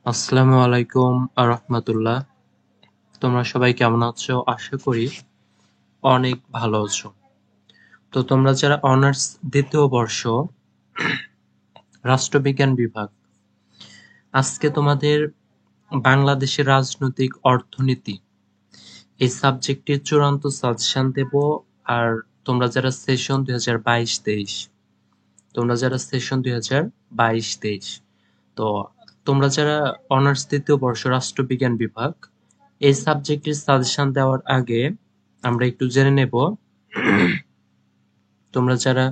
আসসালামু আলাইকুম আরহামাতুল্লাহ। তোমরা সবাই কেমন আছো? আশা করি অনেক ভালো আছো। তো তোমরা যারা অনার্স দ্বিতীয় বর্ষ রাষ্ট্রবিজ্ঞান বিভাগ, আজকে তোমাদের বাংলাদেশের রাজনৈতিক অর্থনীতি এই সাবজেক্টের চূড়ান্ত সাজেশন দেব। আর তোমরা যারা সেশন 2022-23, তোমরা যারা সেশন 2022-23, তো তোমরা যারা অনার্স দ্বিতীয় বর্ষ রাষ্ট্রবিজ্ঞান বিভাগ এই সাবজেক্টের সাজেশন দেওয়ার আগে আমরা একটু জেনে নেব তোমরা যারা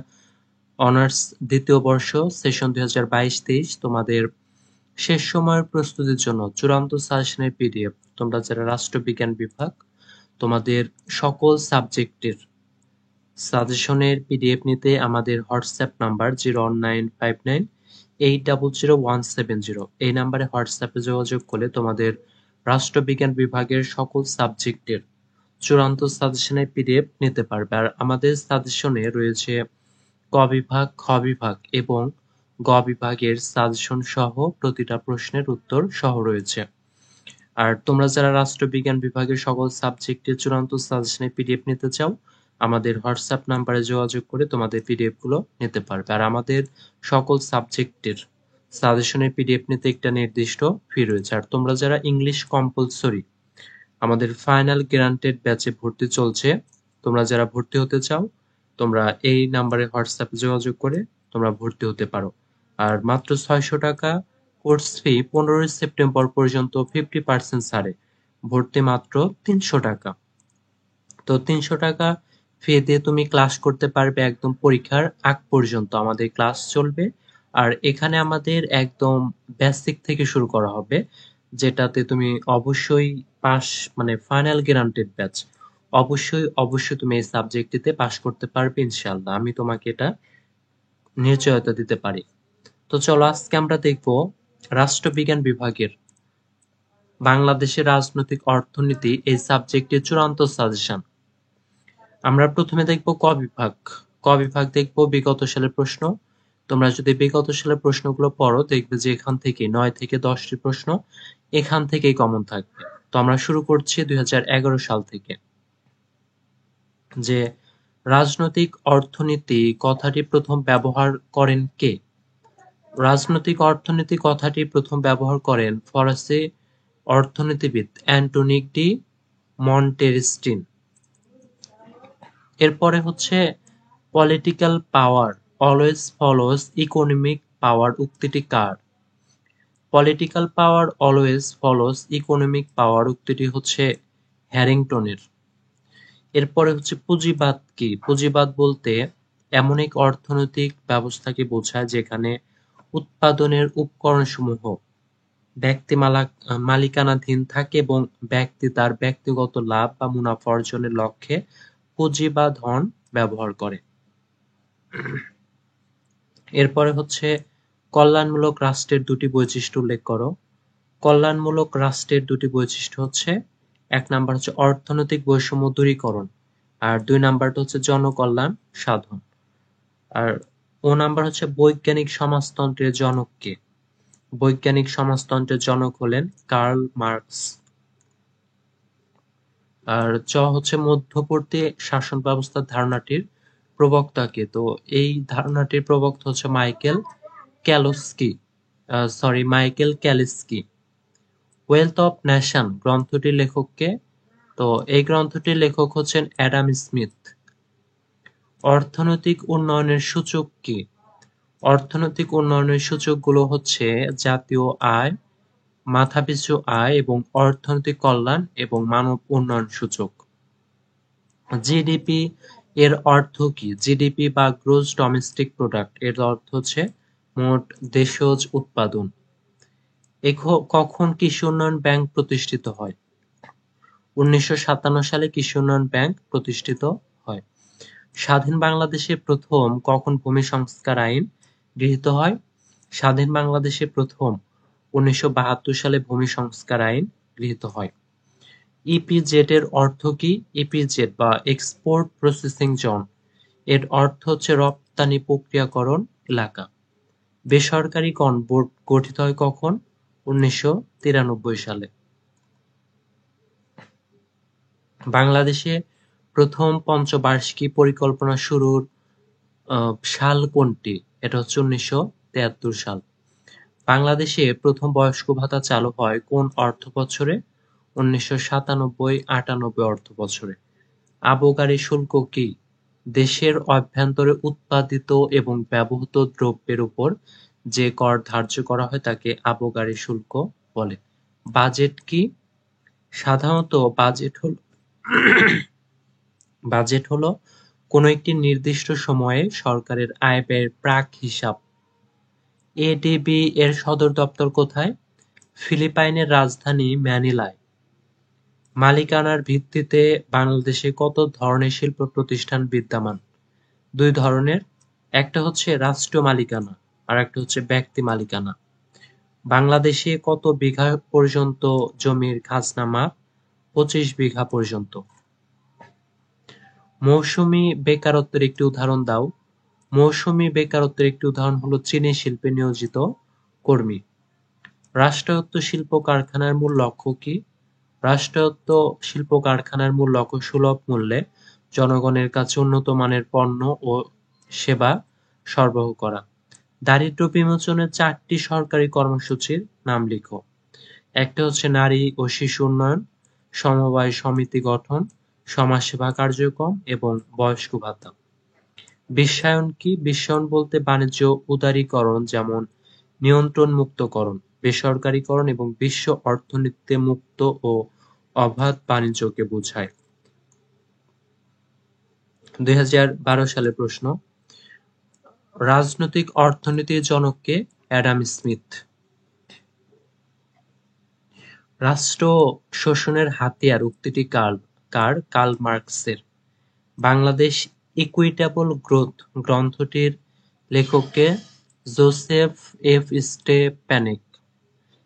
অনার্স দ্বিতীয় বর্ষ সেশন 2022-23 তোমাদের শেষ সময়ের প্রস্তুতির জন্য চূড়ান্ত সাজেশনের পিডিএফ, তোমরা যারা রাষ্ট্রবিজ্ঞান বিভাগ তোমাদের সকল সাবজেক্টের সাজেশনের পিডিএফ নিতে আমাদের হোয়াটসঅ্যাপ নাম্বার 01959800170 এই নাম্বারে হোয়াটসঅ্যাপে যোগাযোগ করলে তোমাদের রাষ্ট্রবিজ্ঞান বিভাগের সকল সাবজেক্টের চূড়ান্ত সাজেশনের পিডিএফ নিতে পারবে। আর আমাদের সাজেশনে রয়েছে ক বিভাগ, খ বিভাগ এবং গ বিভাগের সাজেশন সহ প্রতিটা প্রশ্নের উত্তর সহ রয়েছে। আর তোমরা যারা রাষ্ট্রবিজ্ঞান বিভাগের সকল সাবজেক্টের চূড়ান্ত সাজেশনের পিডিএফ নিতে চাও, আমাদের হোয়াটসঅ্যাপ নাম্বারে যোগাযোগ করে তোমাদের পিডিএফ গুলো নিতে পারবে। আর আমাদের সকল সাবজেক্টের সাজেশনের পিডিএফ নিতে একটা নির্দিষ্ট ফি রয়েছে। আর তোমরা যারা ইংলিশ কম্পালসরি আমাদের ফাইনাল গ্যারান্টেড ব্যাচে ভর্তি চলছে, তোমরা যারা ভর্তি হতে চাও তোমরা এই নাম্বারে হোয়াটসঅ্যাপে যোগাযোগ করে তোমরা ভর্তি হতে পারো। আর মাত্র 600 টাকা কোর্স ফি, 15 সেপ্টেম্বর পর্যন্ত 50% ছাড়ে, ভর্তি মাত্র 300 টাকা। তো 300 টাকা ফি দিয়ে তুমি ক্লাস করতে পারবে একদম পরীক্ষার আগ পর্যন্ত আমাদের ক্লাস চলবে। আর এখানে আমাদের একদম বেসিক থেকে শুরু করা হবে, যেটাতে তুমি অবশ্যই পাস, মানে ফাইনাল গ্যারান্টেড ব্যাচ, অবশ্যই তুমি এই সাবজেক্টটিতে পাস করতে পারবে ইনশাআল্লাহ, আমি তোমাকে এটা নিশ্চয়তা দিতে পারি। তো চলো আজকে আমরা দেখব রাষ্ট্রবিজ্ঞান বিভাগের বাংলাদেশের রাজনৈতিক অর্থনীতি এই সাবজেক্টের চূড়ান্ত সাজেশন। আমরা প্রথমে দেখব ক বিভাগ। ক বিভাগ দেখব বিগত সালের প্রশ্ন। তোমরা যদি বিগত সালের প্রশ্নগুলো পড়ো দেখবে যে এখান থেকে 9 থেকে 10টি প্রশ্ন এখান থেকেই কমন থাকবে। তো আমরা শুরু করছি 2011 সাল থেকে। যে রাজনৈতিক অর্থনীতি কথাটি প্রথম ব্যবহার করেন কে? রাজনৈতিক অর্থনীতি কথাটি প্রথম ব্যবহার করেন ফরাসি অর্থনীতিবিদ অ্যান্টোনিক ডি মন্টেস্টিন। এরপরে হচ্ছে political power always follows economic power উক্তিটি কার? Political power always follows economic power উক্তিটি হচ্ছে হ্যারিংটনের। এরপরে হচ্ছে পুঁজিবাদ কি? পুঁজিবাদ বলতে এমন এক অর্থনৈতিক ব্যবস্থাকে বোঝায় যেখানে উৎপাদনের উপকরণসমূহ ব্যক্তি মালিকানাধীন থাকে এবং ব্যক্তি তার ব্যক্তিগত লাভ বা মুনাফা অর্জনের লক্ষ্যে পুঁজি বা ধন ব্যবহার করে। এরপরে হচ্ছে কল্যাণমূলক রাষ্ট্রের দুটি বৈশিষ্ট্য উল্লেখ করো। কল্যাণমূলক রাষ্ট্রের দুটি বৈশিষ্ট্য হচ্ছে, এক নাম্বার হচ্ছে অর্থনৈতিক বৈষম্য দূরীকরণ, আর 2 নাম্বারটা হচ্ছে জনকল্যাণ সাধন। আর ও নাম্বার হচ্ছে বৈজ্ঞানিক সমাজতন্ত্রের জনক কে? বৈজ্ঞানিক সমাজতন্ত্রের জনক হলেন কার্ল মার্কস। আর চ হচ্ছে মধ্যবর্তী শাসন ব্যবস্থার ধারণাটির প্রবক্তা কে? তো এই ধারণাটির প্রবক্তা হচ্ছে মাইকেল ক্যালিস্কি। ওয়েলথ অফ নেশন গ্রন্থটির লেখক কে? তো এই গ্রন্থটির লেখক হচ্ছেন অ্যাডাম স্মিথ। অর্থনৈতিক উন্নয়নের সূচক কি? অর্থনৈতিক উন্নয়নের সূচকগুলো হচ্ছে জাতীয় আয়, মাথাপিছু আয় এবং অর্থনৈতিক কল্যাণ এবং মানব উন্নয়ন সূচক। জিডিপি এর অর্থ কি? জিডিপি বা গ্রোস ডোমেস্টিক প্রোডাক্ট এর অর্থ হচ্ছে মোট দেশজ উৎপাদন। কখন কৃষি উন্নয়ন ব্যাংক প্রতিষ্ঠিত হয়? 1957 সালে কৃষি উন্নয়ন ব্যাংক প্রতিষ্ঠিত হয়। স্বাধীন বাংলাদেশে প্রথম কখন ভূমি সংস্কার আইন গৃহীত হয়? স্বাধীন বাংলাদেশে প্রথম 1972 সালে ভূমি সংস্কার আইন গৃহীত হয়। ইপিজেড এর অর্থ কি? ইপিজেড বা এক্সপোর্ট প্রসেসিং জোন এর অর্থ হচ্ছে রপ্তানি প্রক্রিয়াকরণ এলাকা। বেসরকারী বোর্ড গঠিত হয় কখন? 1993 সালে। বাংলাদেশে প্রথম পঞ্চবার্ষিকী পরিকল্পনা শুরুর সাল কোনটি? এটা হচ্ছে 1973 সাল। বাংলাদেশে প্রথম বয়স্ক ভাতা চালু হয় কোন অর্থবছরে? 1997-98 অর্থবছরে। আবগারি শুল্ক কি? দেশের অভ্যন্তরে উৎপাদিত এবং ব্যবহৃত দ্রব্যের উপর যে কর ধার্য করা হয় তাকে আবগারি শুল্ক বলে। বাজেট কি? সাধারণত বাজেট হলো কোনো একটি নির্দিষ্ট সময়ে সরকারের আয় ব্যয়ের প্রাক হিসাব। এডিবি এর সদর দপ্তর কোথায়? ফিলিপাইনের রাজধানী ম্যানিলায়। মালিকানার ভিত্তিতে বাংলাদেশে কত ধরনের শিল্প প্রতিষ্ঠান বিদ্যমান? 2 ধরনের, একটা হচ্ছে রাষ্ট্র মালিকানা আর একটা হচ্ছে ব্যক্তি মালিকানা। বাংলাদেশে কত বিঘা পর্যন্ত জমির খাজনা মাফ? 25 বিঘা পর্যন্ত। মৌসুমী বেকারত্বের একটি উদাহরণ দাও। মৌসুমী বেকারত্বের একটি উদাহরণ হলো চিনি শিল্পে নিয়োজিত কর্মী। রাষ্ট্রায়ত্ত শিল্প কারখানার মূল লক্ষ্য কি? রাষ্ট্রায়ত্ত শিল্প কারখানার মূল লক্ষ্য সুলভ মূল্যে জনগণের কাছে উন্নত মানের পণ্য ও সেবা সরবরাহ করা। দারিদ্র্য বিমোচনের 4টি সরকারি কর্মসূচির নাম লিখো। একটা হচ্ছে নারী ও শিশু উন্নয়ন, সমবায় সমিতি গঠন, সমাজসেবা কার্যক্রম এবং বয়স্ক ভাতা। বিশ্বায়ন কি? বিশ্বায়ন বলতে বাণিজ্য উদারীকরণ যেমন নিয়ন্ত্রণ মুক্তকরণ, বেসরকারীকরণ এবং বিশ্ব অর্থনীতিতে মুক্ত ও অবাধ বাণিজ্যকে বোঝায়। 2012 সালের প্রশ্ন, রাজনৈতিক অর্থনীতির জনক কে? Adam Smith. রাষ্ট্র শোষণের হাতিয়ার উক্তিটি কার? কার্ল মার্কসের। বাংলাদেশ ইকুইটেবল গ্রোথ গ্রন্থটির লেখক কে? Joseph F Stepanek.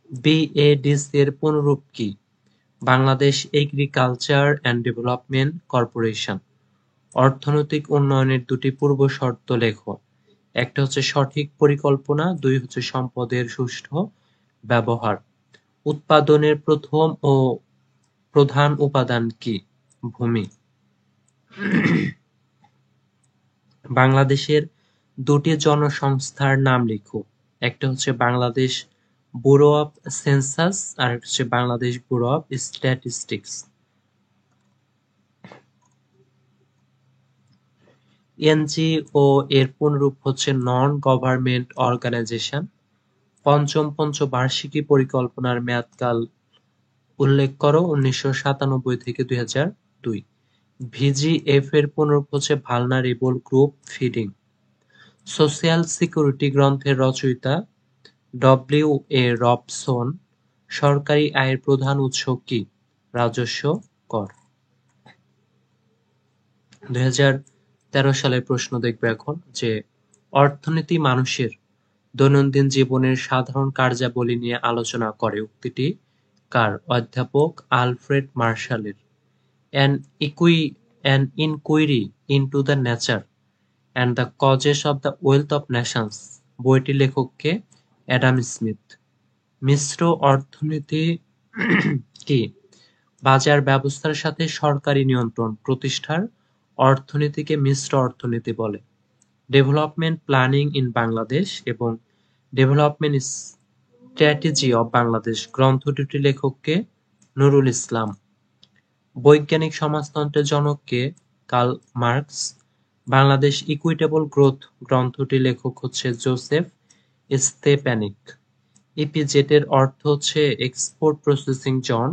বিএডিসি এর পুনরূপ কি? Bangladesh agriculture and development corporation. অর্থনৈতিক উন্নয়নের 2টি পূর্ব শর্ত লেখো। একটা হচ্ছে সঠিক পরিকল্পনা, 2 হচ্ছে সম্পদের সুষ্ঠু ব্যবহার। উৎপাদনের প্রথম ও প্রধান উপাদান কি? ভূমি। বাংলাদেশের 2টি জনসংস্থার নাম লিখো। একটা হচ্ছে বাংলাদেশ ব্যুরো অফ সেন্সাস আর একটা হচ্ছে Bangladesh bureau of statistics. NGO এর পুনরূপ হচ্ছে নন গভর্নমেন্ট অর্গানাইজেশন। পঞ্চম পঞ্চবার্ষিকী পরিকল্পনার মেয়াদকাল উল্লেখ করো। 1997 থেকে 2002। ভিজিএফ এর পুনরূপ হচ্ছে vulnerable group feeding. Social security গ্রন্থের রচয়িতা ডব্লিউ এ রবসন। সরকারি আয়ের প্রধান উৎস কি? রাজস্ব কর। 2013 সালের প্রশ্ন দেখবে এখন যে অর্থনীতি মানুষের দৈনন্দিন জীবনের সাধারণ কার্যাবলী নিয়ে আলোচনা করে। উক্তিটি কার? অধ্যাপক আলফ্রেড মার্শালের। An inquiry into the nature and the causes of the wealth of nations বইটির লেখক কে? Adam Smith. মিশ্র অর্থনীতি কি? বাজার ব্যবস্থার সাথে সরকারি নিয়ন্ত্রণ প্রতিষ্ঠার অর্থনীতিকে মিশ্র অর্থনীতি বলে। ডেভেলপমেন্ট প্ল্যানিং ইন বাংলাদেশ এবং ডেভেলপমেন্ট স্ট্র্যাটেজি অব বাংলাদেশ গ্রন্থ দুটির লেখক কে? নুরুল ইসলাম। বৈজ্ঞানিক সমাজতন্ত্রের জনক কে? Karl Marx. Bangladesh equitable growth গ্রন্থটির লেখক হচ্ছে জোসেফ স্তেপ্যানিক। ইপিজেড এর অর্থ হচ্ছে এক্সপোর্ট প্রসেসিং জোন,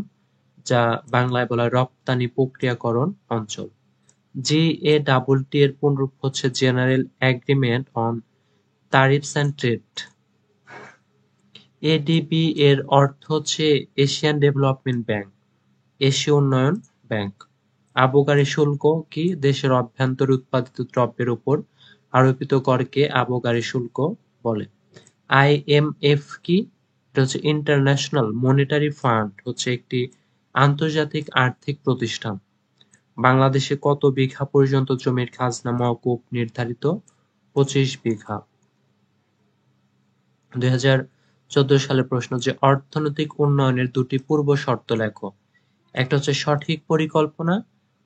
যা বাংলায় বলা হয় রপ্তানি প্রক্রিয়াকরণ অঞ্চল। জিএডটি এর পুনরূপ হচ্ছে general agreement on tariffs and trade. ADB এর অর্থ হচ্ছে এশিয়ান ডেভেলপমেন্ট ব্যাংক, এশীয় উন্নয়ন ব্যাংক। আবগারি শুল্ক কি? দেশের অভ্যন্তরে উৎপাদিত দ্রব্যের উপর আরোপিত করকে আবগারি শুল্ক বলে। আইএমএফ কি? এটা হচ্ছে ইন্টারন্যাশনাল মনিটারি ফান্ড, হচ্ছে একটি আন্তর্জাতিক আর্থিক প্রতিষ্ঠান। বাংলাদেশে কত বিঘা পর্যন্ত জমির খাজনা মওকুফ নির্ধারিত? 25 বিঘা। 14 সালের প্রশ্ন যে অর্থনৈতিক উন্নয়নের দুটি পূর্ব শর্ত লেখো। একটা হচ্ছে সঠিক পরিকল্পনা,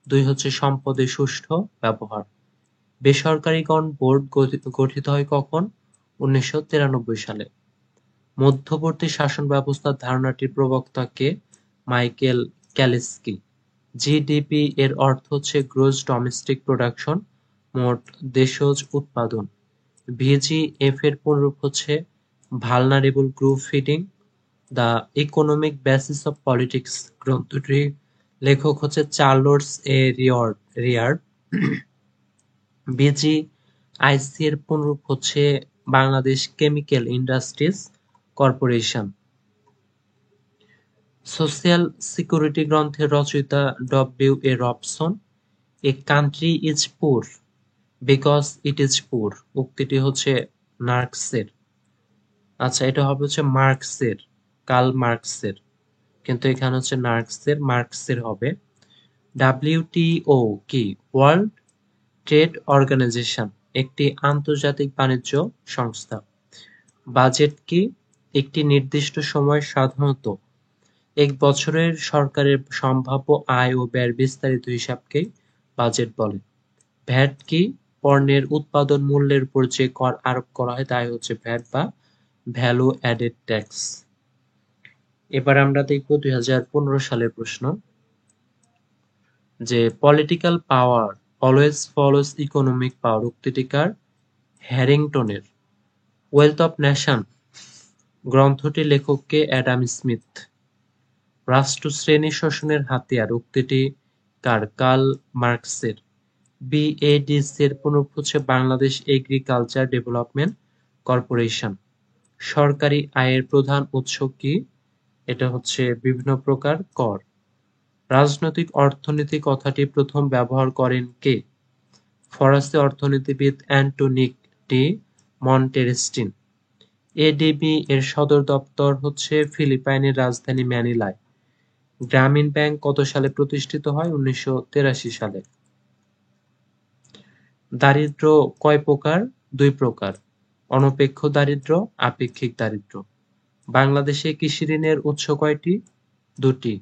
2 হচ্ছে সম্পদের সুষ্ঠু ব্যবহার। বেসরকারীকরণ বোর্ড গঠিত হয় কখন? 1993 সালে। মধ্যবর্তী শাসন ব্যবস্থার ধারণাটির প্রবক্তা কে? মাইকেল ক্যালিস্কি। জিডিপি এর অর্থ হচ্ছে গ্রোস ডোমেস্টিক প্রোডাকশন, মোট দেশজ উৎপাদন। ভিজিএফ এর পূর্ণরূপ হচ্ছে vulnerable group feeding. The economic basis of politics গ্রন্থটির লেখক হচ্ছে চার্লস এ রিয়ার্ড। বিজিআইসি এর পূর্ণরূপ হচ্ছে Bangladesh chemical industries corporation. Social security গ্রন্থের রচয়িতা W A. Robson. A country is poor because it is poor উক্তিটি হচ্ছে মার্কসের। আচ্ছা, এটা হবে হচ্ছে মার্কসের, কার্ল মার্কসের, কিন্তু এখানে হচ্ছে মার্কসের হবে। ডাব্লিউটিও কি? ওয়ার্ল্ড ট্রেড অর্গানাইজেশন, একটি আন্তর্জাতিক বাণিজ্য সংস্থা। বাজেট কি? একটি নির্দিষ্ট সময়, সাধারণত এক বছরের সরকারের সম্ভাব্য আয় ও ব্যয়ের বিস্তারিত হিসাবকেই বাজেট বলে। ভ্যাট কি? পণ্যের উৎপাদন মূল্যের উপর যে কর আরোপ করা হয় তাই হচ্ছে ভ্যাট বা ভ্যালু অ্যাডেড ট্যাক্স। এবার আমরা দেখব 2015 সালের প্রশ্ন যে political power always follows economic power উক্তিটি কার? হ্যারিংটনের। ওয়েলথ অফ নেশন গ্রন্থটির লেখককে অ্যাডাম স্মিথ। রাষ্ট্র শ্রেণী শোষণের হাতিয়ার উক্তিটি কার? কার্ল মার্কসের। বিএডিসি এর পূর্ণরূপ হচ্ছে বাংলাদেশ এগ্রিকালচার ডেভেলপমেন্ট কর্পোরেশন। সরকারি আয়ের প্রধান উৎস কি? এটা হচ্ছে বিভিন্ন প্রকার কর। রাজনৈতিক অর্থনীতি কথাটি প্রথম ব্যবহার করেন কে? ফরাসি অর্থনীতিবিদ অ্যান্টোনিক ডি মন্টেস্টিন। এডিবি এর সদর দপ্তর হচ্ছে ফিলিপাইনের রাজধানী ম্যানিলায়। গ্রামীণ ব্যাংক কত সালে প্রতিষ্ঠিত হয়? 1983 সালে। দারিদ্র্য কয় প্রকার? 2 প্রকার, অনপেক্ষ দারিদ্র্য, আপেক্ষিক দারিদ্র্য। বাংলাদেশে কৃষি ঋণের উৎস কয়টি? 2টি।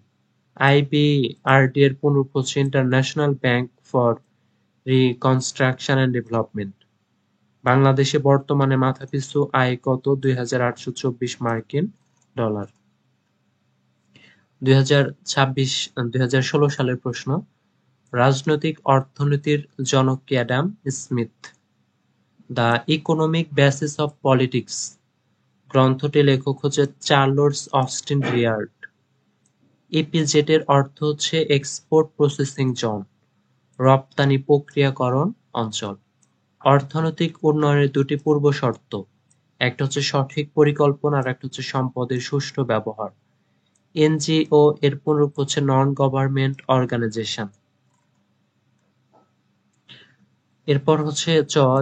আইবিআরডি এর পূর্ণরূপ হচ্ছে international bank for reconstruction and development. বাংলাদেশে বর্তমানে মাথাপিছু আয় কত? 2824 মার্কিন ডলার। 2016 সালের প্রশ্ন রাজনৈতিক অর্থনীতির জনক কে? Adam Smith. The economic basis of politics গ্রন্থটি লেখক হচ্ছে চার্লস অস্টিন রিয়ার্ড। ইপিজেড এর অর্থ হচ্ছে এক্সপোর্ট প্রসেসিং জোন, রপ্তানি প্রক্রিয়াকরণ অঞ্চল। অর্থনৈতিক উন্নয়নের 2টি পূর্ব শর্ত, একটা হচ্ছে সঠিক পরিকল্পনা আর একটা হচ্ছে সম্পদের সুষ্ঠু ব্যবহার। এনজিও এর পূর্ণরূপ হচ্ছে নন গভর্নমেন্ট অর্গানাইজেশন। এরপর হচ্ছে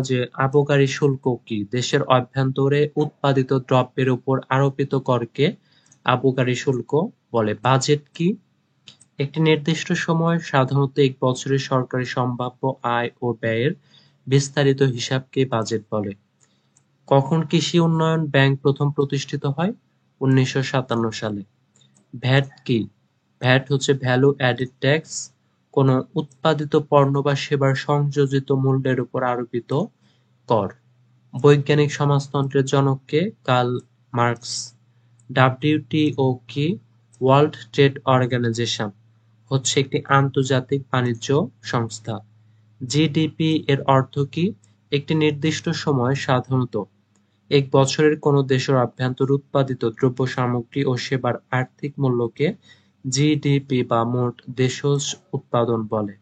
যে আবগারি শুল্ক কি? দেশের অভ্যন্তরে উৎপাদিত দ্রব্যের উপর আরোপিত করকে আবগারি শুল্ক বলে। বাজেট কি? একটি নির্দিষ্ট সময়, সাধারণত এক বছরের সরকারি সম্ভাব্য আয় ও ব্যয়ের বিস্তারিত হিসাবকে বাজেট বলে। কখন কৃষি উন্নয়ন ব্যাংক প্রথম প্রতিষ্ঠিত হয়? 1957 সালে। ভ্যাট কি? ভ্যাট হচ্ছে ভ্যালু অ্যাডেড ট্যাক্স, কোনো উৎপাদিত পণ্য বা সেবার সংযোজিত মূল্যের উপর আরোপিত কর। বৈজ্ঞানিক সমাজতন্ত্রের জনক কে? Karl Marx. ডাব্লিউটিও কি? ওয়ার্ল্ড ট্রেড অর্গানাইজেশন হচ্ছে একটি আন্তর্জাতিক বাণিজ্য সংস্থা। জিডিপি এর অর্থ কি? একটি নির্দিষ্ট সময়, সাধারণত এক বছরের কোনো দেশের অভ্যন্তরে উৎপাদিত দ্রব্য সামগ্রী ও সেবার আর্থিক মূল্যকে জিডিপি বা মোট দেশজ উৎপাদন বলে।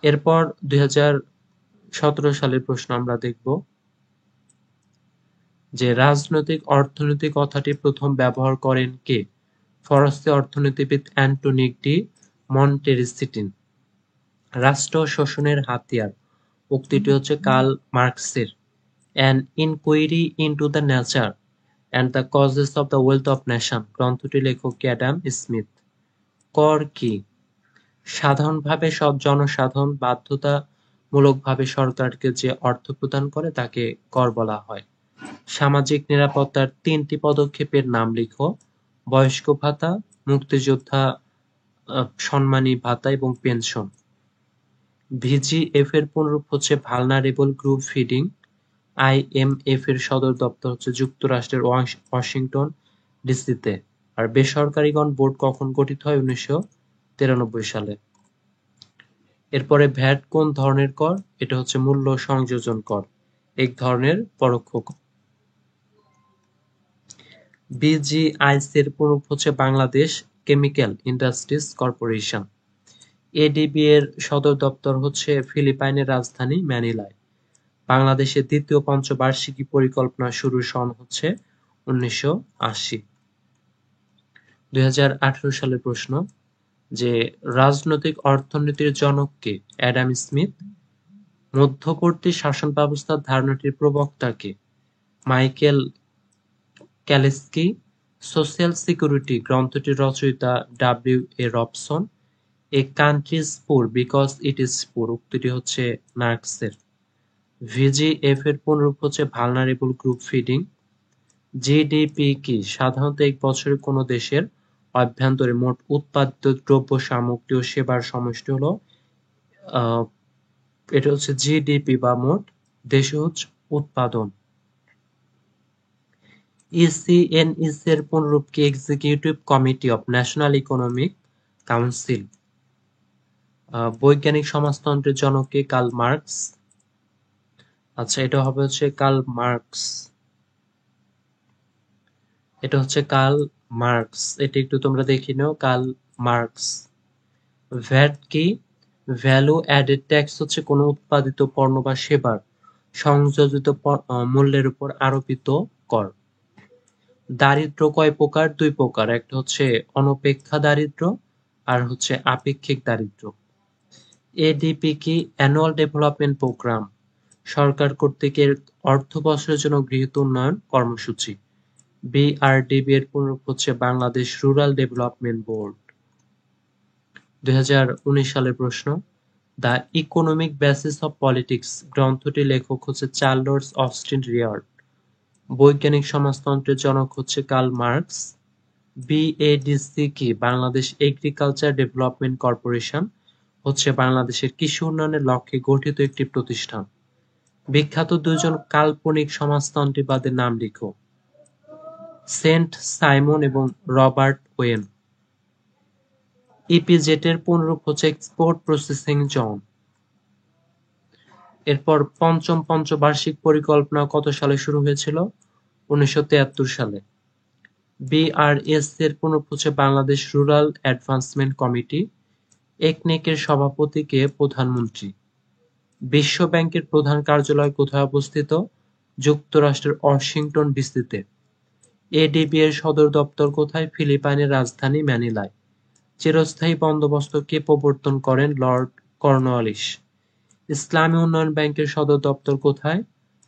এরপর 2017 সালের প্রশ্ন আমরা দেখব যে রাজনৈতিক অর্থনীতি কথাটি প্রথম ব্যবহার করেন কে? ফরাসি অর্থনীতিবিদ অ্যান্টোনিক ডি মন্টেস্টিন। রাষ্ট্র শোষণের হাতিয়ার উক্তিটি হচ্ছে কার্ল মার্কসের। An inquiry into the nature and the causes of the wealth of nation গ্রন্থটি লেখক অ্যাডাম স্মিথ। কর কি? সাধারণভাবে সব জনসাধারণ বাধ্যতামূলকভাবে সরকারকে যে অর্থ প্রদান করে তাকে কর বলা হয়। সামাজিক নিরাপত্তার ৩টি পদক্ষেপের নাম লিখো। বয়স্ক ভাতা, মুক্তিযোদ্ধা সম্মানী ভাতা এবং পেনশন। ভিজিএফ এর পুনরূপ হচ্ছে ভালনারেবল গ্রুপ ফিডিং। আইএমএফ এর সদর দপ্তর হচ্ছে যুক্তরাষ্ট্রের ওয়াশিংটন ডিসিতে। আর বেসরকারিগণ বোর্ড কখন গঠিত হয়? 1993 সালে। এরপরে ভ্যাট কোন ধরনের কর? এটা হচ্ছে মূল্য সংযোজন কর, এক ধরনের পরোক্ষ কর। বিজিআইসি এর পুনরূপ হচ্ছে Bangladesh chemical industries corporation. ADB এর সদর দপ্তর হচ্ছে ফিলিপাইনের রাজধানী ম্যানিলায়। বাংলাদেশের দ্বিতীয় পঞ্চবার্ষিকী পরিকল্পনা শুরুর সন হচ্ছে 1980। 2018 সালের প্রশ্ন যে রাজনৈতিক অর্থনীতির জনক কে? Adam Smith. মধ্যবর্তী শাসন ব্যবস্থার ধারণাটির প্রবক্তা কে? Michael Kalecki. সোশ্যাল সিকিউরিটি গ্রন্থটির রচয়িতা W A. Robson. A country is poor because it is poor উক্তিটি হচ্ছে মার্কসের। ভিজিএফ এর পুনরূপ হচ্ছে ভালনারেবল গ্রুপ ফিডিং। জিডিপি কি? সাধারণত এক বছরে কোনো দেশের অভ্যন্তরে মোট উৎপাদিত দ্রব্য সামগ্রী ও সেবার সমষ্টি হলো এটা হচ্ছে জিডিপি বা মোট দেশজ উৎপাদন। ইসিএনইসি এর পুনরূপ কি? Executive committee of national economic council. বৈজ্ঞানিক সমাজতন্ত্রের জনক কে? Karl marks. আচ্ছা, এটা হবে হচ্ছে কার্ল মার্কস। এটা হচ্ছে কার্ল মার্কস, এটা একটু তোমরা দেখে নাও। Karl Marx. ভ্যাট কি? ভ্যালু অ্যাডেড ট্যাক্স হচ্ছে কোনো উৎপাদিত পণ্য বা সেবার সংযোজিত মূল্যের উপর আরোপিত কর। দারিদ্র্য কয় প্রকার? 2 প্রকার, একটা হচ্ছে অনপেক্ষা দারিদ্র্য আর হচ্ছে আপেক্ষিক দারিদ্র্য। এডিপি কি? অ্যানুয়াল ডেভেলপমেন্ট প্রোগ্রাম, সরকার কর্তৃক এর অর্থ বছরের জন্য গৃহীত উন্নয়ন কর্মসূচি। বিআরডিবি এর পুনরূপ হচ্ছে বাংলাদেশ রুরাল ডেভেলপমেন্ট বোর্ড। 2019 সালের প্রশ্ন the economic basis of politics গ্রন্থটির লেখক হচ্ছে চার্লস অস্টিন রিয়ার্ড। বৈজ্ঞানিক সমাজতন্ত্রের জনক হচ্ছে কার্ল মার্কস। বিএডিসি কি? বাংলাদেশ এগ্রিকালচার ডেভেলপমেন্ট কর্পোরেশন হচ্ছে বাংলাদেশের কৃষি উন্নয়নের লক্ষ্যে গঠিত একটি প্রতিষ্ঠান। বিখ্যাত দুজন কাল্পনিক সমাজতন্ত্রীবাদের নাম লিখো। সেন্ট সাইমন এবং রবার্ট ওয়েন। ইপিজেড এর পুনরূপ হচ্ছে এক্সপোর্ট প্রসেসিং জোন। এরপর পঞ্চম পঞ্চবার্ষিক পরিকল্পনা কত সালে শুরু হয়েছিল? 1973 সালে। বিআরএস এর পুনরূপ হচ্ছে বাংলাদেশ রুরাল অ্যাডভান্সমেন্ট কমিটি। একনেক এর সভাপতি কে? প্রধানমন্ত্রী। বিশ্ব ব্যাংকের প্রধান কার্যালয় কোথায় অবস্থিত? যুক্তরাষ্ট্রের ওয়াশিংটন ডিসিতে। এডিবি এর সদর দপ্তর কোথায়? ফিলিপাইনের রাজধানী ম্যানিলায়। চিরস্থায়ী বন্দোবস্ত কে প্রবর্তন করেন? Lord Cornwallis. ইসলামী উন্নয়ন ব্যাংকের সদর দপ্তর কোথায়?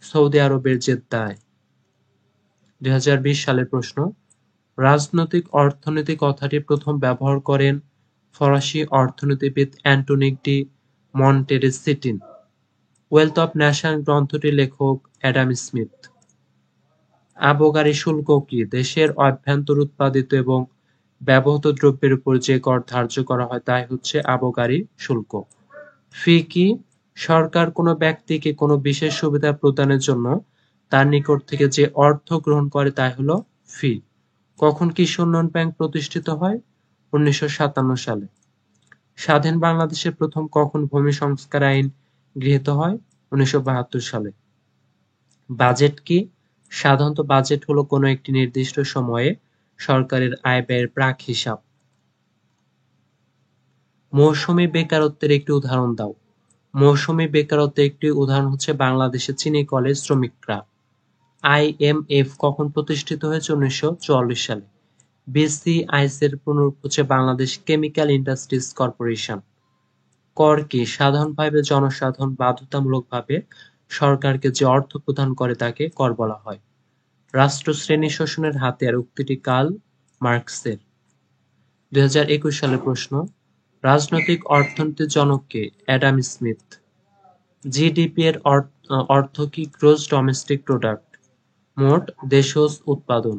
সৌদি আরবের জেদ্দায়। 2020 সালের প্রশ্ন রাজনৈতিক অর্থনীতি কথাটি প্রথম ব্যবহার করেন ফরাসি অর্থনীতিবিদ অ্যান্টোনিক ডি মন্টেরেসিটিন। ওয়েলথ অফ নেশন গ্রন্থটির লেখক অ্যাডাম স্মিথ। আবগারি শুল্ক কি? দেশের অভ্যন্তর উৎপাদিত এবং ব্যবহৃত দ্রব্যের উপর যে কর ধার্য করা হয় তাই হচ্ছে আবগারি শুল্ক। ফি কি? সরকার কোনো ব্যক্তিকে কোনো বিশেষ সুবিধা প্রদানের জন্য তার নিকট থেকে যে অর্থ গ্রহণ করে তাই হলো ফি। কখন কৃষি উন্নয়ন ব্যাংক প্রতিষ্ঠিত হয়? 1957 সালে। স্বাধীন বাংলাদেশের প্রথম কখন ভূমি সংস্কার আইন গৃহীত হয়? 1972 সালে। বাজেট কি? সাধারণত বাজেট হলো কোনো একটি নির্দিষ্ট সময়ে সরকারের আয় ব্যয়ের প্রাক হিসাব। মৌসুমী বেকারত্বের একটি উদাহরণ দাও। মৌসুমী বেকারত্বের একটি উদাহরণ হচ্ছে বাংলাদেশের চিনি কলের শ্রমিকরা। আইএমএফ কখন প্রতিষ্ঠিত হয়েছে? 1944 সালে। বিসিআইসি এর পুনরূপ হচ্ছে বাংলাদেশ কেমিক্যাল ইন্ডাস্ট্রিজ কর্পোরেশন। কর কি? সাধারণভাবে জনসাধারণ বাধ্যতামূলকভাবে সরকারকে যে অর্থ প্রদান করে তাকে কর বলা হয়। রাষ্ট্র শ্রেণী শোষণের হাতিয়ার উক্তিটি কার্ল মার্কসের। 2021 সালের প্রশ্ন রাজনৈতিক অর্থনীতির জনক কে? Adam Smith. জিডিপি এর অর্থ কি? Gross domestic product. মোট দেশজ উৎপাদন।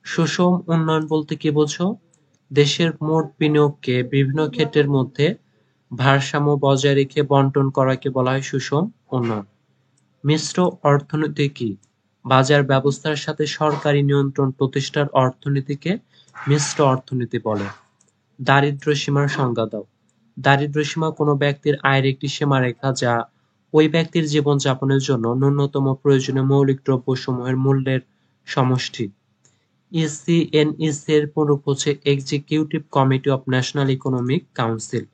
সুষম উন্নয়ন বলতে কি বোঝো? দেশের মোট বিনিয়োগকে বিভিন্ন ক্ষেত্রের মধ্যে ভারসাম্য বজায় রেখে বন্টন করাকে বলা হয় সুষম উন্নয়ন। মিশ্র অর্থনীতি কি? বাজার ব্যবস্থার সাথে সরকারি নিয়ন্ত্রণ প্রতিষ্ঠার অর্থনীতিকে মিশ্র অর্থনীতি বলে। দারিদ্র্য সীমার সংজ্ঞা দাও। দারিদ্র্য সীমা কোনো ব্যক্তির আয়ের একটি সীমারেখা যা ওই ব্যক্তির জীবনযাপনের জন্য ন্যূনতম প্রয়োজনীয় মৌলিক দ্রব্যসমূহের মূল্যের সমষ্টি। ইসিএনইসি এর পুনরূপ হচ্ছে executive committee of national economic council.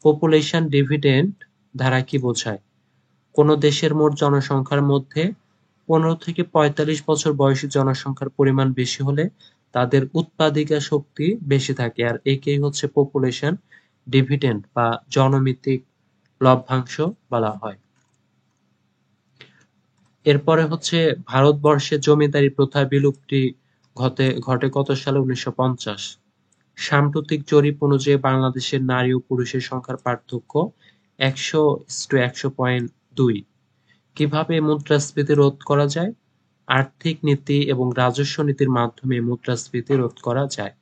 Population dividend ধারা কি বোঝায়? কোনো দেশের মোট জনসংখ্যার মধ্যে 15 থেকে 45 বছর বয়সী জনসংখ্যার পরিমাণ বেশি হলে তাদের উৎপাদিকা শক্তি বেশি থাকে, আর একেই হচ্ছে পপুলেশন ডিভিডেন্ড বা জনমিতিক লভ্যাংশ বলা হয়। এরপরে হচ্ছে ভারতবর্ষে জমিদারি প্রথা বিলুপ্তি ঘটে কত সালে? 1950। সাম্প্রতিক জরিপ অনুযায়ী বাংলাদেশের নারী ও পুরুষের সংখ্যার পার্থক্য 100:100.2। কিভাবে মুদ্রাস্ফীতি রোধ করা যায়? আর্থিক নীতি এবং রাজস্ব নীতির মাধ্যমে মুদ্রাস্ফীতি রোধ করা যায়।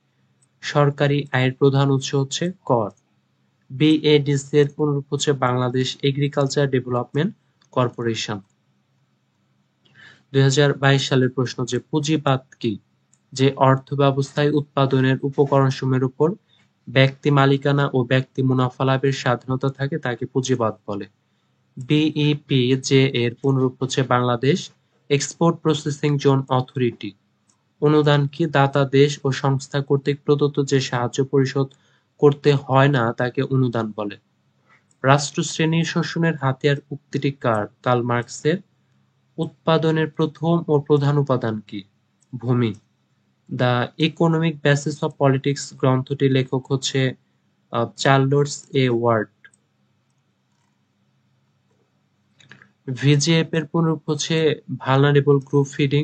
সরকারি আয়ের প্রধান উৎস হচ্ছে কর। বিএডিসি এর পুনরূপ হচ্ছে বাংলাদেশ এগ্রিকালচার ডেভেলপমেন্ট কর্পোরেশন। 2022 সালের প্রশ্ন যে পুঁজিবাদ কি? যে অর্থ ব্যবস্থায় উৎপাদনের উপকরণসমূহের উপর ব্যক্তি মালিকানা ও ব্যক্তি মুনাফা লাভের স্বাধীনতা থাকে তাকে পুঁজিবাদ বলে। বিইপিজে এর পুনরূপ হচ্ছে Bangladesh export processing zone authority. অনুদান কি? দাতা দেশ ও সংস্থা কর্তৃক প্রদত্ত যে সাহায্য পরিশোধ করতে হয় না তাকে অনুদান বলে। রাষ্ট্রশ্রেণী শোষণের হাতিয়ার উক্তিটি কার? কার্ল মার্কসের। উৎপাদনের প্রথম ও প্রধান উপাদান কি? ভূমি। The economic basis of politics গ্রন্থটির লেখক হচ্ছে চার্লস এ ওয়ার্ড। ভিজিএফ এর পুনরূপ হচ্ছে ভালনারেবল গ্রুপ ফিডিং।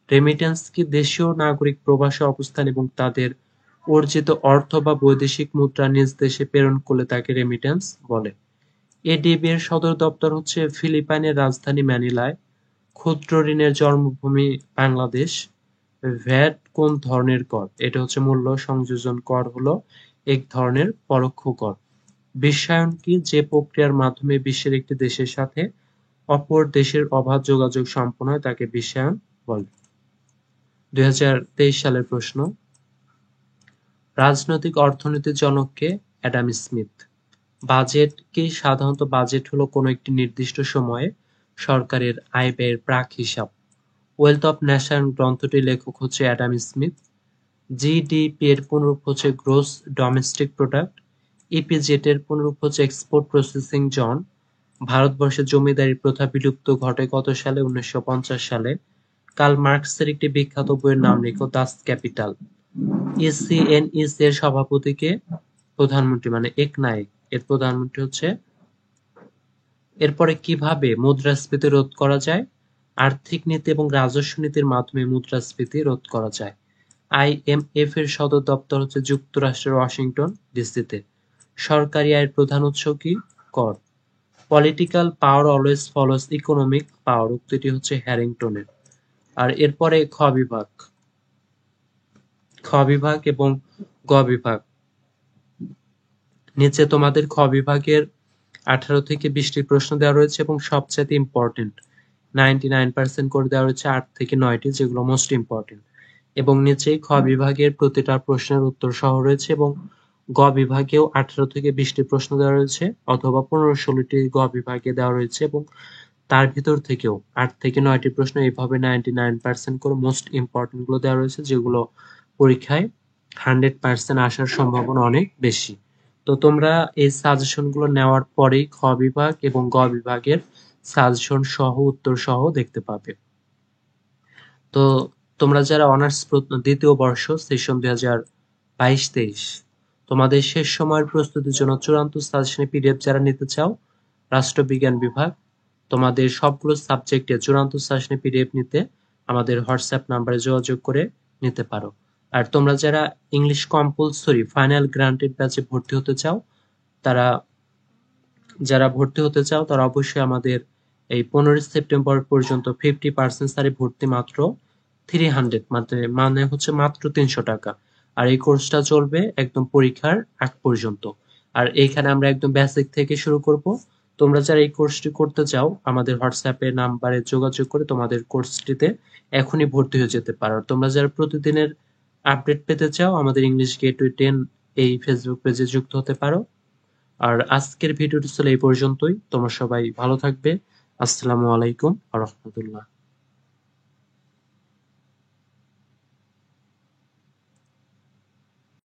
রেমিটেন্স কি? দেশীয় নাগরিক প্রবাসী অবস্থান এবং তাদের অর্জিত অর্থ বা বৈদেশিক মুদ্রা নিজ দেশে প্রেরণ করলে তাকে রেমিটেন্স বলে। এডিবি এর সদর দপ্তর হচ্ছে ফিলিপাইনের রাজধানী ম্যানিলায়। ক্ষুদ্র ঋণের জন্মভূমি বাংলাদেশ। ভ্যাট কোন ধরনের কর? এটা হচ্ছে মূল্য সংযোজন কর, হলো এক ধরনের পরোক্ষ কর। বিশ্বায়ন কি? যে প্রক্রিয়ার মাধ্যমে বিশ্বের একটি দেশের সাথে অপর দেশের অবাধ যোগাযোগ সম্পন্ন হয় তাকে বিশ্বায়ন বলে। 2023 সালের প্রশ্ন, রাজনৈতিক অর্থনীতির জনক কে? Adam Smith. বাজেট কি? সাধারণত বাজেট হলো কোনো একটি নির্দিষ্ট সময়ে সরকারের আয় ব্যয়ের প্রাক হিসাব। ওয়েলথ অফ নেশন গ্রন্থটির লেখক হচ্ছে অ্যাডাম স্মিথ। জিডিপি এর পুনরূপ হচ্ছে গ্রোস ডোমেস্টিক প্রোডাক্ট। ইপিজেড এর পুনরূপ হচ্ছে এক্সপোর্ট প্রসেসিং জোন। ভারতবর্ষে জমিদারি প্রথা বিলুপ্ত ঘটে কত সালে? 1950 সালে। কার্ল মার্কসের একটি বিখ্যাত বইয়ের নাম লেখো, দাস ক্যাপিটাল। ইসিএনইসি এর সভাপতি কে? প্রধানমন্ত্রী, মানে একনায়ক। এর প্রধানমন্ত্রী হচ্ছে। এরপরে কিভাবে মুদ্রাস্ফীতি রোধ করা যায়? আর্থিক নীতি এবং রাজস্ব নীতির মাধ্যমে মুদ্রাস্ফীতি রোধ করা যায়। আইএমএফ এর সদর দপ্তর হচ্ছে যুক্তরাষ্ট্রের ওয়াশিংটন ডিসিতে। সরকারি আয়ের প্রধান উৎস কি? কর। Political power always follows economic power উক্তিটি হচ্ছে হ্যারিংটনের। আর এরপরে খ বিভাগ এবং গ বিভাগ। নিচে তোমাদের খ বিভাগের 18 থেকে 20টি প্রশ্ন দেওয়া রয়েছে এবং সবচেয়ে ইম্পর্টেন্ট 99% করে দেওয়া রয়েছে 8 থেকে 9টি, যেগুলো মোস্ট ইম্পর্টেন্ট। এবং নিচে খ বিভাগের প্রতিটা প্রশ্নের উত্তর সহ রয়েছে এবং গ বিভাগেও 18 থেকে 20টি প্রশ্ন দেওয়া রয়েছে, অথবা 15-16টি গ বিভাগে দেওয়া রয়েছে এবং তার ভিতর থেকেও 8 থেকে 9টি প্রশ্ন এইভাবে 99% করে মোস্ট ইম্পর্টেন্ট গুলো দেওয়া রয়েছে, যেগুলো পরীক্ষায় 100% আসার সম্ভাবনা অনেক বেশি। তো তোমরা এই সাজেশন গুলো নেওয়ার পরেই খ বিভাগ এবং গ বিভাগের সাজেশন সহ উত্তর সহ দেখতে পাবে। তো তোমরা যারা অনার্স দ্বিতীয় বর্ষ সেশন 2022-23 তোমাদের শেষ সময়ের প্রস্তুতির জন্য চূড়ান্ত সাজেশনের পিডিএফ যারা নিতে চাও, রাষ্ট্রবিজ্ঞান বিভাগ, তোমাদের সবগুলো সাবজেক্টে চূড়ান্ত সাজেশনের পিডিএফ নিতে আমাদের হোয়াটসঅ্যাপ নাম্বারে যোগাযোগ করে নিতে পারো। আর তোমরা যারা ইংলিশ কম্পালসরি ফাইনাল গ্রান্টেড ব্যাচে ভর্তি হতে চাও, তারা অবশ্যই আমাদের এই 15 সেপ্টেম্বর পর্যন্ত 50% সারি ভর্তি মাত্র 300, মানে হচ্ছে মাত্র 300 টাকা। আর এই কোর্সটা চলবে একদম পরীক্ষার আগ পর্যন্ত। আর এইখানে আমরা একদম বেসিক থেকে শুরু করব। তোমরা যারা এই কোর্সটি করতে চাও আমাদের হোয়াটসঅ্যাপে নাম্বারে যোগাযোগ করে তোমাদের কোর্সটিতে এখনই ভর্তি হয়ে যেতে পারো। তোমরা যারা প্রতিদিনের আপডেট পেতে চাও আমাদের ইংলিশ গেটওয়ে 10 এই ফেসবুক পেজে যুক্ত হতে পারো। আর আজকের ভিডিওটি ছিল এই পর্যন্তই। তোমরা সবাই ভালো থাকবে। আসসালামু আলাইকুম ওয়া রাহমাতুল্লাহ।